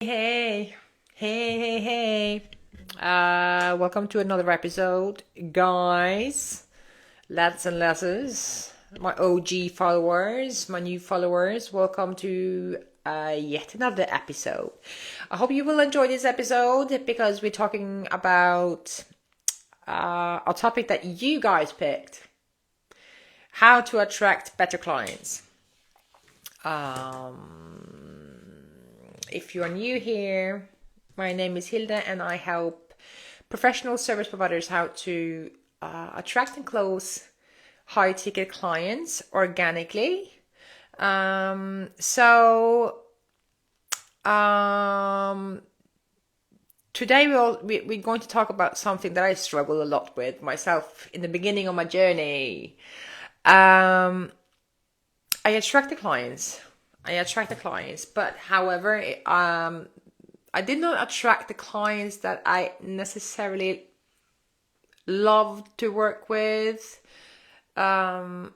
Hey, hey. Welcome to another episode, guys, lads and lasses, my OG followers, my new followers. Welcome to yet another episode. I hope you will enjoy this episode because we're talking about a topic that you guys picked: how to attract better clients. If you are new here, my name is Hilda and I help professional service providers how to attract and close high ticket clients organically. Today we're going to talk about something that I struggle a lot with myself in the beginning of my journey. I attract the clients. But however, I did not attract the clients that I necessarily loved to work with. My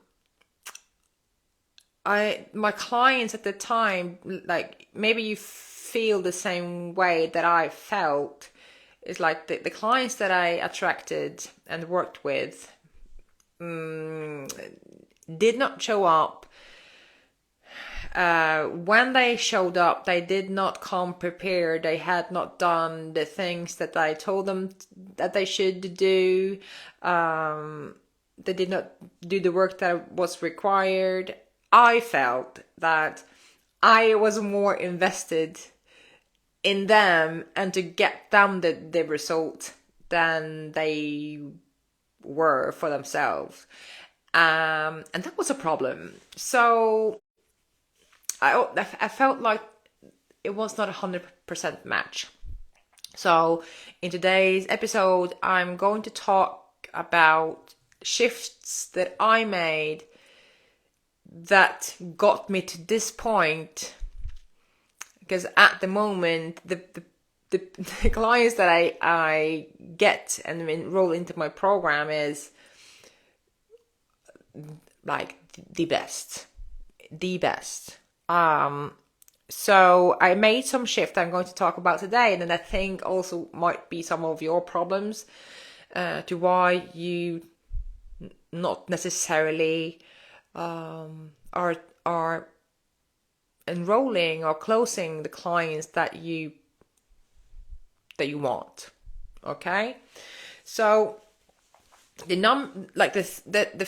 clients at the time, like maybe you feel the same way that I felt, is like the clients that I attracted and worked with did not show up. When they showed up, they did not come prepared. They had not done the things that I told them that they should do. They did not do the work that was required. I felt that I was more invested in them and to get them the result than they were for themselves. And that was a problem. So I felt like it was not 100% match. So in today's episode, I'm going to talk about shifts that I made that got me to this point. Because at the moment, the clients that I get and enroll into my program is like the best. So I made some shift I'm going to talk about today, and then I think also might be some of your problems to why you not necessarily are enrolling or closing the clients that you want. Okay, so the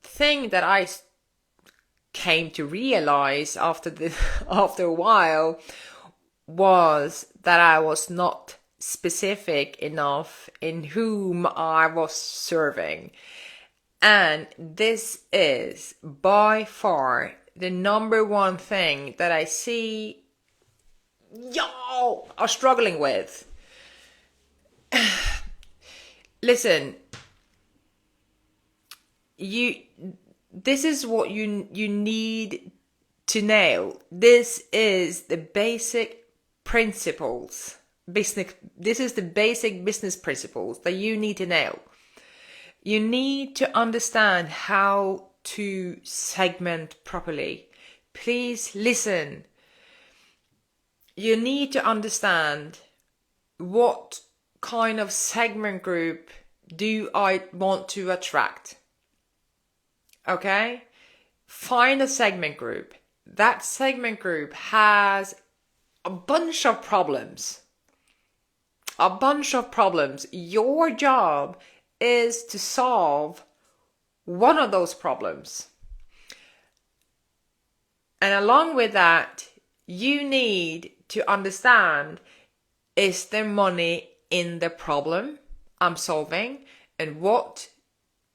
thing that I came to realize after a while was that I was not specific enough in whom I was serving. And this is by far the number one thing that I see y'all are struggling with. Listen, this is what you need to nail. This is the basic principles. This is the basic business principles that you need to nail. You need to understand how to segment properly. Please listen. You need to understand what kind of segment group do I want to attract. Okay? Find a segment group. That segment group has a bunch of problems. Your job is to solve one of those problems. And along with that, you need to understand, is there money in the problem I'm solving? And what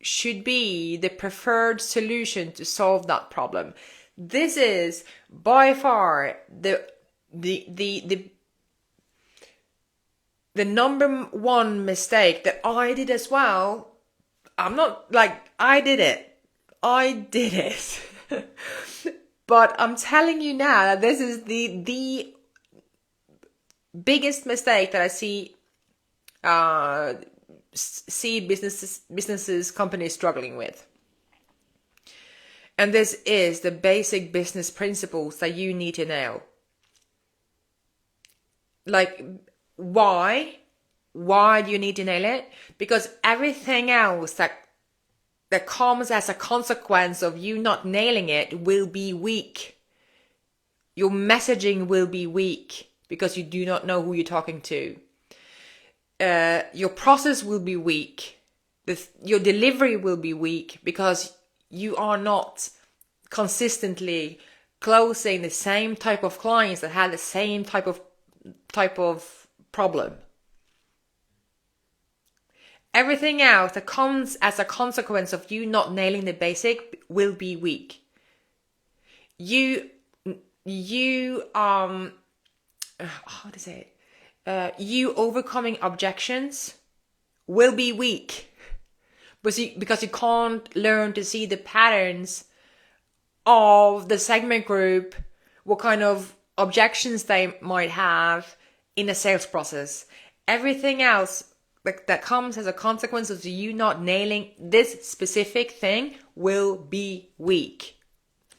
should be the preferred solution to solve that problem? This is by far the number one mistake that I did as well. I'm not like I did it. But I'm telling you now that this is the biggest mistake that I see businesses, companies struggling with. And this is the basic business principles that you need to know. like, why do you need to nail it? Because everything else that comes as a consequence of you not nailing it will be weak. Your messaging will be weak because you do not know who you're talking to. Your process will be weak. Your delivery will be weak because you are not consistently closing the same type of clients that had the same type of problem. Everything else that comes as a consequence of you not nailing the basic will be weak. You how to say it? You overcoming objections will be weak, because you can't learn to see the patterns of the segment group, what kind of objections they might have in a sales process. Everything else that comes as a consequence of you not nailing this specific thing will be weak.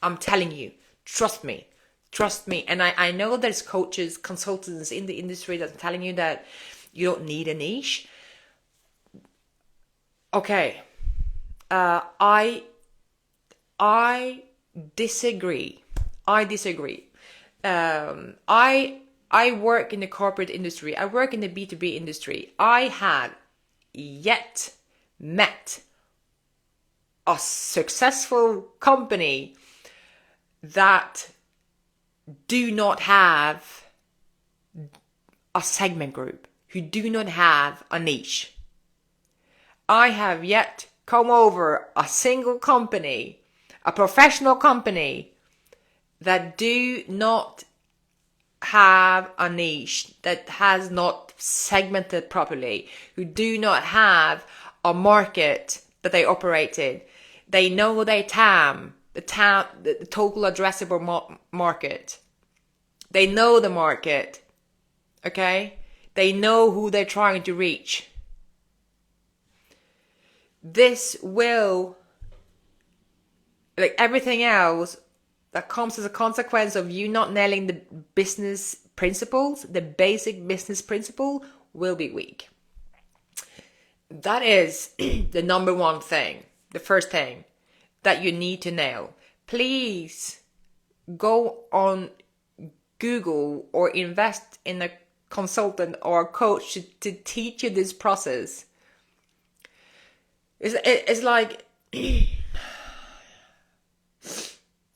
I'm telling you, trust me. And I know there's coaches, consultants in the industry that's telling you that you don't need a niche. Okay. I disagree. I work in the corporate industry. I work in the B2B industry. I have yet met a successful company that do not have a segment group, who do not have a niche. I have yet come over a single company, a professional company, that do not have a niche, that has not segmented properly, who do not have a market that they operate in. They know their TAM, the total addressable market. They know the market, okay? They know who they're trying to reach. This will, like everything else that comes as a consequence of you not nailing the business principles, the basic business principle, will be weak. That is the number one thing, the first thing that you need to nail. Please go on Google or invest in a consultant or a coach to teach you this process. It's like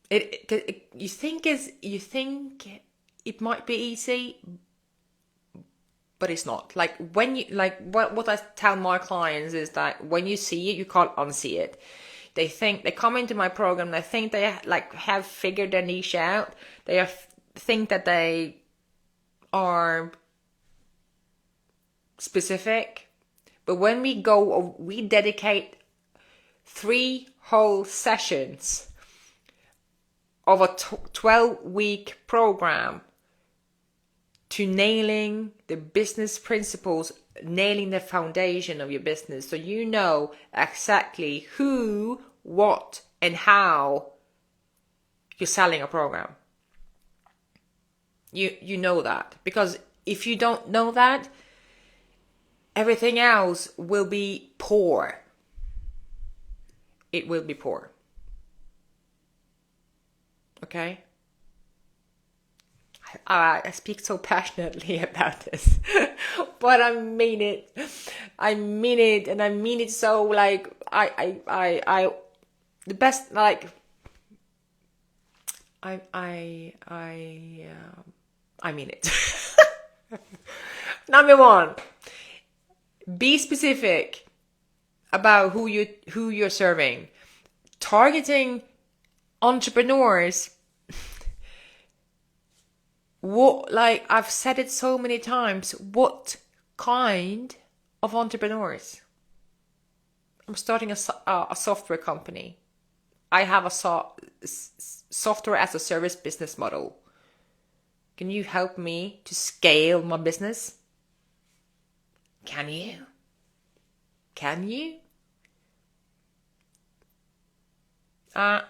you think it might be easy, but it's not. Like when you what I tell my clients is that when you see it, you can't unsee it. They come into my program, they think they have figured their niche out. They think that they are specific, but when we dedicate 3 whole sessions of a 12-week program to nailing the business principles, nailing the foundation of your business, so you know exactly who, what, and how you're selling a program. You know that, because if you don't know that, everything else will be poor. It will be poor. Okay? I speak so passionately about this, but I mean it, and I mean it so like the best, like I mean it. Number 1, be specific about who you're serving. Targeting entrepreneurs. What, like I've said it so many times, what kind of entrepreneurs? I'm starting a software company. I have a software as a service business model. Can you help me to scale my business? Can you? I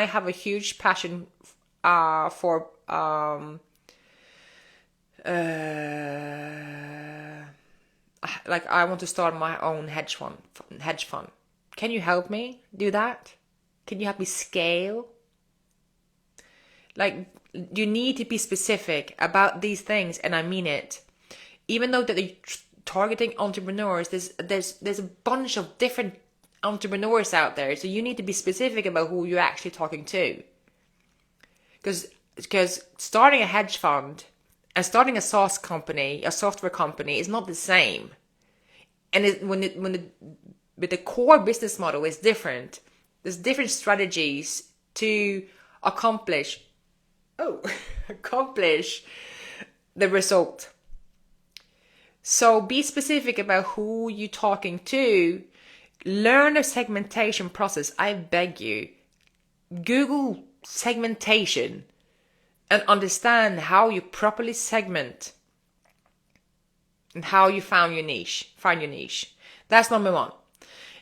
have a huge passion for like I want to start my own hedge fund. Can you help me do that? Can you help me scale? Like, you need to be specific about these things, and I mean it. Even though that you're targeting entrepreneurs, there's a bunch of different entrepreneurs out there, so you need to be specific about who you're actually talking to. Because starting a hedge fund and starting a SaaS company, a software company, is not the same. And but the core business model is different. There's different strategies to accomplish the result. So be specific about who you're talking to. Learn a segmentation process. I beg you. Google segmentation and understand how you properly segment and how you find your niche. That's number one.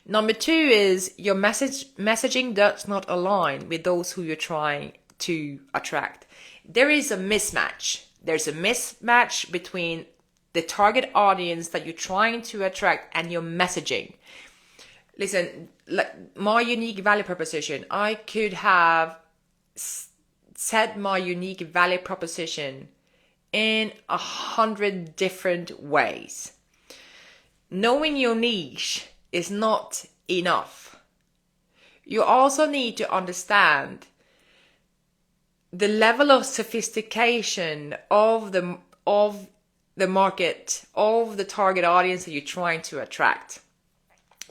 Number two is your messaging does not align with those who you're trying to attract. There is a mismatch. There's a mismatch between the target audience that you're trying to attract and your messaging. Listen, like my unique value proposition, I could have said my unique value proposition in 100 different ways. Knowing your niche is not enough. You also need to understand the level of sophistication of the market, of the target audience that you're trying to attract.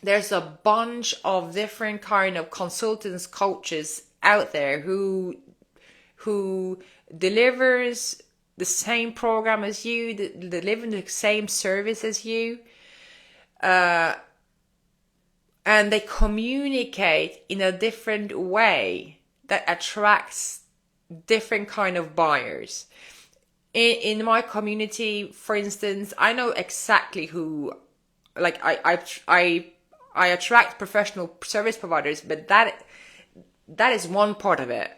There's a bunch of different kind of consultants, coaches out there who delivers the same program as you, deliver the same service as you, and they communicate in a different way that attracts different kind of buyers. In my community, for instance, I know exactly who, like I attract professional service providers, but that is one part of it.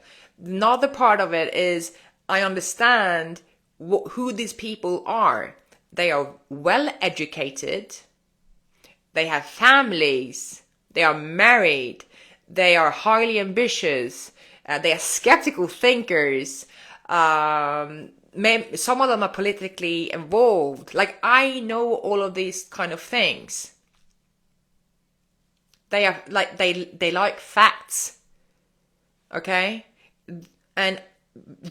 Another part of it is I understand who these people are. They are well educated. They have families. They are married. They are highly ambitious. They are skeptical thinkers. Some of them are politically involved. Like, I know all of these kind of things. They are like they like facts. Okay? And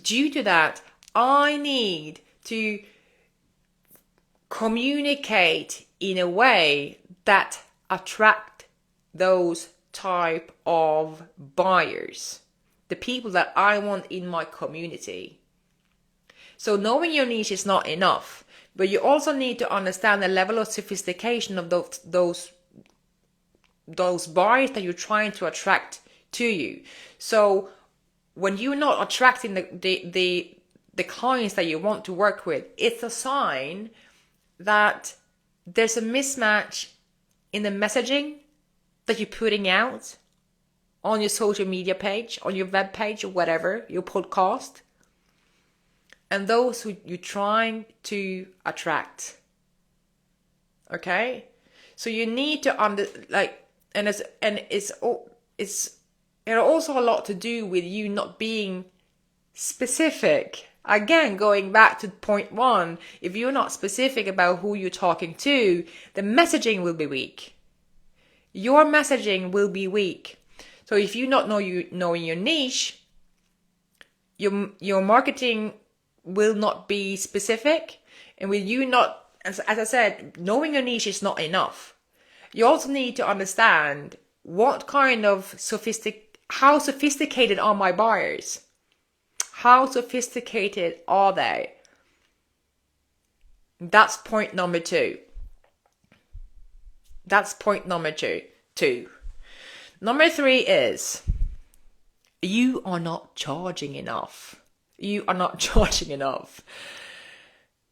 due to that, I need to communicate in a way that attract those type of buyers, the people that I want in my community. So knowing your niche is not enough, but you also need to understand the level of sophistication of those buyers that you're trying to attract to you. So when you're not attracting the clients that you want to work with, it's a sign that there's a mismatch in the messaging that you're putting out on your social media page, on your web page, or whatever, your podcast, and those who you're trying to attract. Okay? So you need to it's also a lot to do with you not being specific. Again, going back to point one, if you're not specific about who you're talking to, the messaging will be weak. Your messaging will be weak. So if you not knowing your niche, your marketing will not be specific. And with you not, as I said, knowing your niche is not enough. You also need to understand what kind of how sophisticated are my buyers? How sophisticated are they? That's point number two. Number three is you are not charging enough.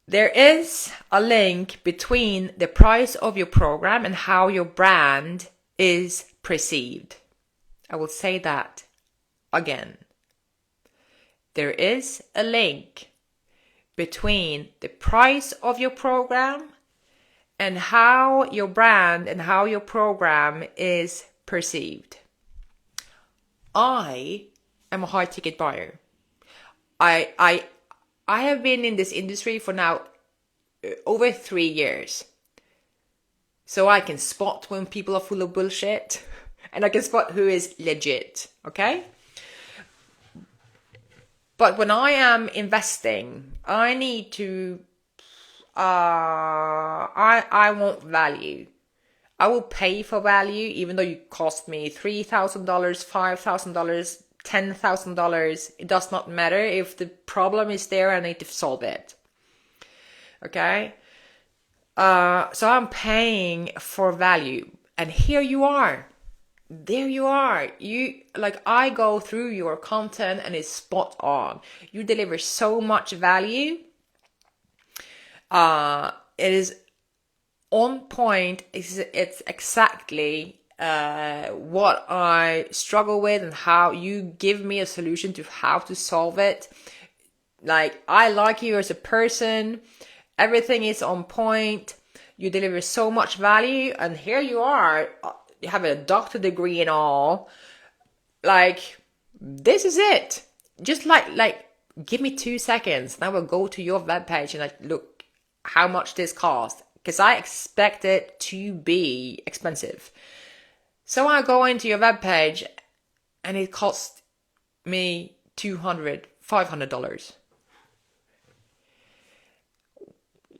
There is a link between the price of your program and how your brand is perceived. I will say that again. there is a link between the price of your program and how your brand and how your program is perceived. I am a high ticket buyer. I have been in this industry for now over 3 years. So I can spot when people are full of bullshit and I can spot who is legit, okay? But when I am investing, I need to, I want value. I will pay for value, even though you cost me $3,000, $5,000, $10,000. It does not matter. If the problem is there, I need to solve it. Okay? So I'm paying for value. And here you are. There you are. I go through your content and it's spot on. You deliver so much value. It is on point. It's exactly what I struggle with and how you give me a solution to how to solve it. Like, I like you as a person. Everything is on point. You deliver so much value, and here you are. You have a doctor degree and all. Like, this is it. Just like, give me 2 seconds, and I will go to your webpage and look how much this costs, because I expect it to be expensive. So I go into your webpage, and it costs me $200, $500.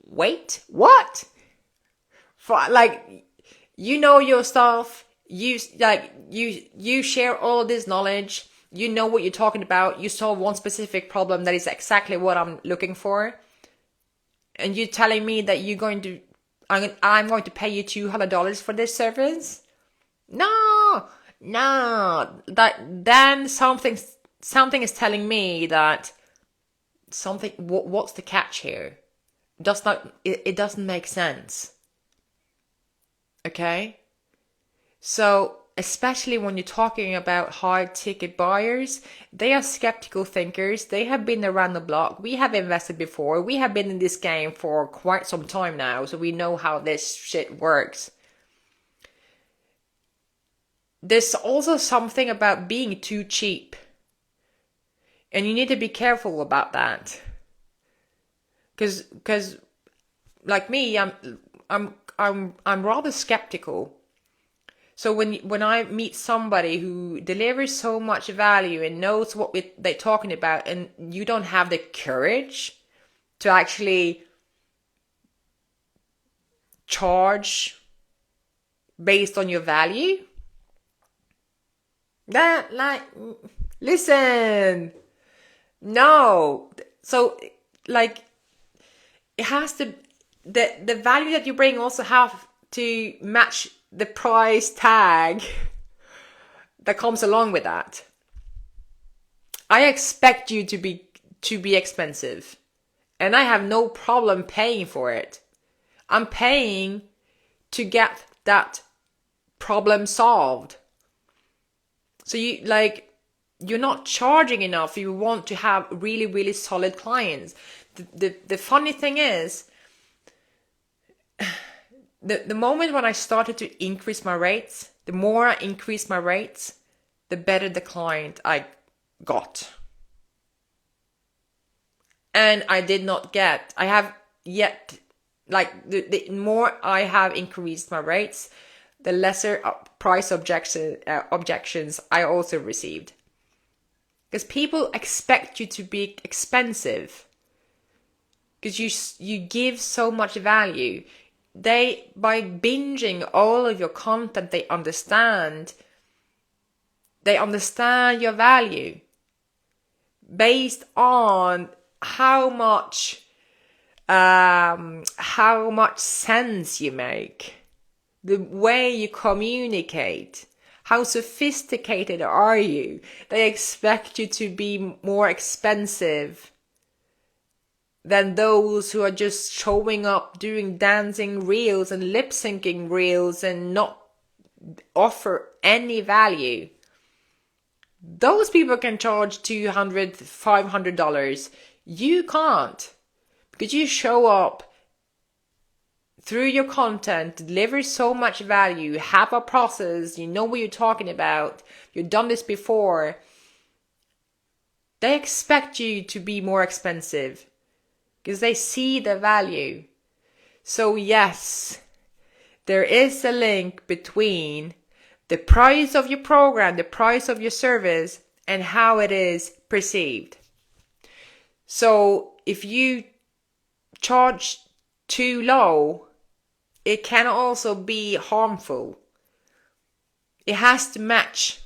Wait, what? For you know your stuff. You share all of this knowledge. You know what you're talking about. You solve one specific problem that is exactly what I'm looking for. And you're telling me that I'm going to pay you $200 for this service? No. Then something is telling me that what's the catch here? It doesn't make sense. Okay? So, especially when you're talking about high ticket buyers, they are skeptical thinkers. They have been around the block. We have invested before. We have been in this game for quite some time now, so we know how this shit works. There's also something about being too cheap. And you need to be careful about that. Cause like me, I'm rather skeptical. So when I meet somebody who delivers so much value and knows what they're talking about, and you don't have the courage to actually charge based on your value, listen, no. So it has to, the value that you bring also have to match the price tag that comes along with that. I expect you to be expensive, and I have no problem paying for it. I'm paying to get that problem solved. So you're not charging enough. You want to have really, really solid clients. The funny thing is, the moment when I started to increase my rates, the more I increased my rates, the better the client I got. And I have yet, the more I have increased my rates, the lesser price objections I also received. Because people expect you to be expensive. Because you give so much value. By binging all of your content, they understand your value based on how much sense you make, the way you communicate, how sophisticated are you. They expect you to be more expensive than those who are just showing up, doing dancing reels and lip syncing reels and not offer any value. Those people can charge $200, $500. You can't, because you show up through your content, deliver so much value, have a process, you know what you're talking about, you've done this before. They expect you to be more expensive because they see the value. So yes, there is a link between the price of your program, the price of your service, and how it is perceived. So if you charge too low, it can also be harmful. It has to match.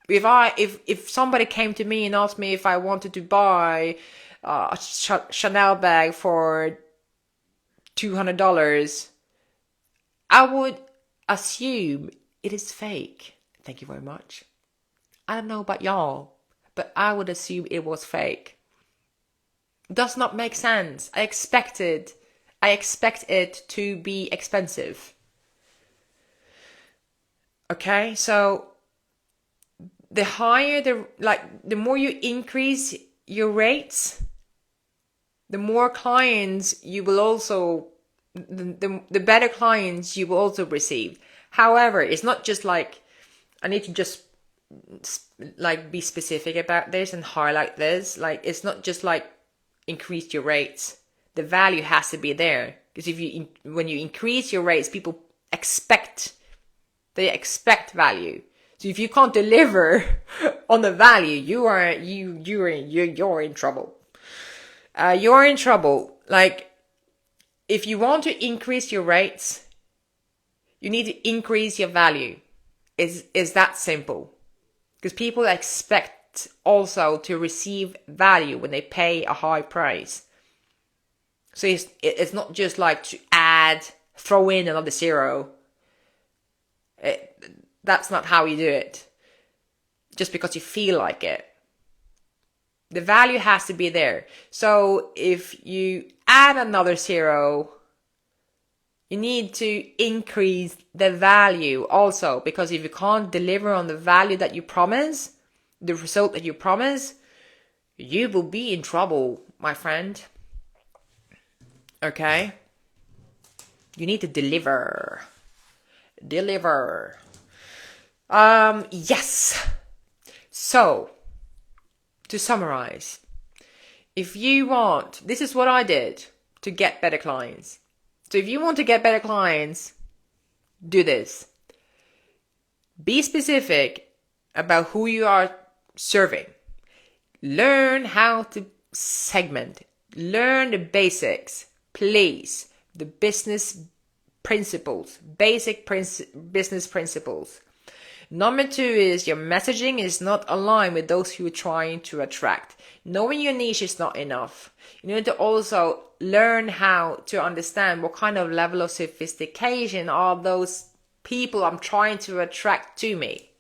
If somebody came to me and asked me if I wanted to buy a Chanel bag for $200, I would assume it is fake. Thank you very much. I don't know about y'all, but I would assume it was fake. Does not make sense. I expect it to be expensive. Okay, so the more you increase your rates, the more clients you will also, the better clients you will also receive. However, it's not just like, I need to just like be specific about this and highlight this. Like, it's not just like increase your rates. The value has to be there, because when you increase your rates, people expect value. So if you can't deliver on the value, you're in trouble. You're in trouble. Like, if you want to increase your rates, you need to increase your value. Is that simple? Because people expect also to receive value when they pay a high price. So it's not just like to throw in another zero. That's not how you do it. Just because you feel like it. The value has to be there. So if you add another zero, you need to increase the value also. Because if you can't deliver on the value that you promise, the result that you promise, you will be in trouble, my friend. Okay? You need to deliver. Yes. So, to summarize, this is what I did to get better clients. So if you want to get better clients, do this. Be specific about who you are serving. Learn how to segment. Learn the basics, please. The business principles, business principles. Number 2 is your messaging is not aligned with those who are trying to attract. Knowing your niche is not enough. You need to also learn how to understand what kind of level of sophistication are those people I'm trying to attract to me.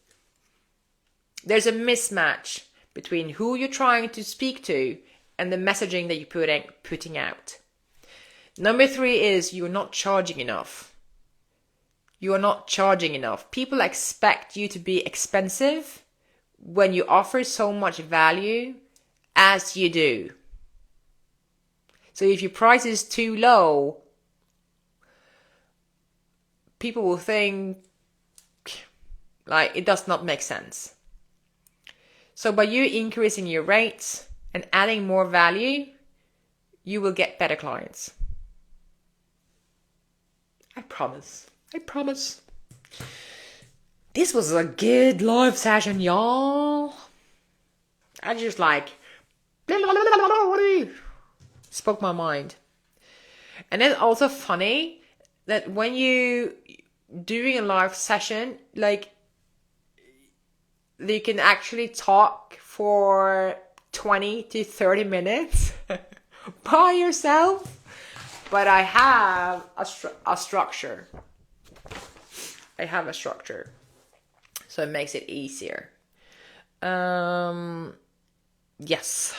There's a mismatch between who you're trying to speak to and the messaging that you're putting out. Number 3 is you're not charging enough. You are not charging enough. People expect you to be expensive when you offer so much value as you do. So if your price is too low, people will think like it does not make sense. So by you increasing your rates and adding more value, you will get better clients. I promise. This was a good live session, y'all. I just spoke my mind. And it's also funny that when you doing a live session, like, you can actually talk for 20 to 30 minutes by yourself. But I have a structure. So it makes it easier. Yes.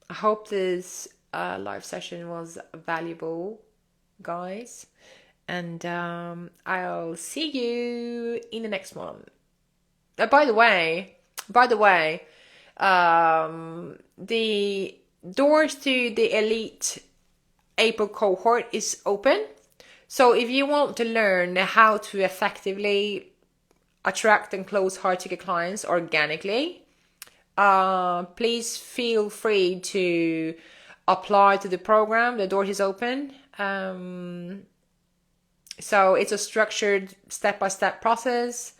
I hope this live session was valuable, guys. And I'll see you in the next one. by the way, the doors to the elite April cohort is open. So if you want to learn how to effectively attract and close hard-ticket clients organically, please feel free to apply to the program. The door is open. So it's a structured step-by-step process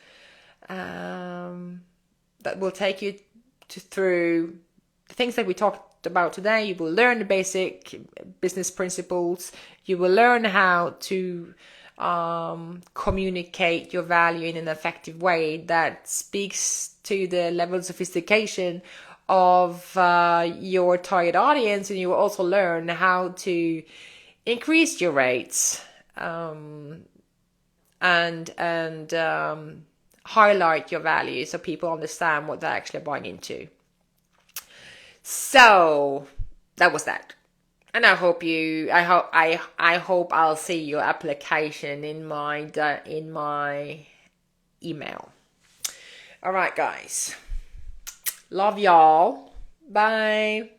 that will take you through the things that we talked about today. You will learn the basic business principles. You will learn how to communicate your value in an effective way that speaks to the level of sophistication of your target audience, and you will also learn how to increase your rates and highlight your value so people understand what they're actually buying into. So that was that. And I hope I'll see your application in my email. All right, guys. Love y'all. Bye.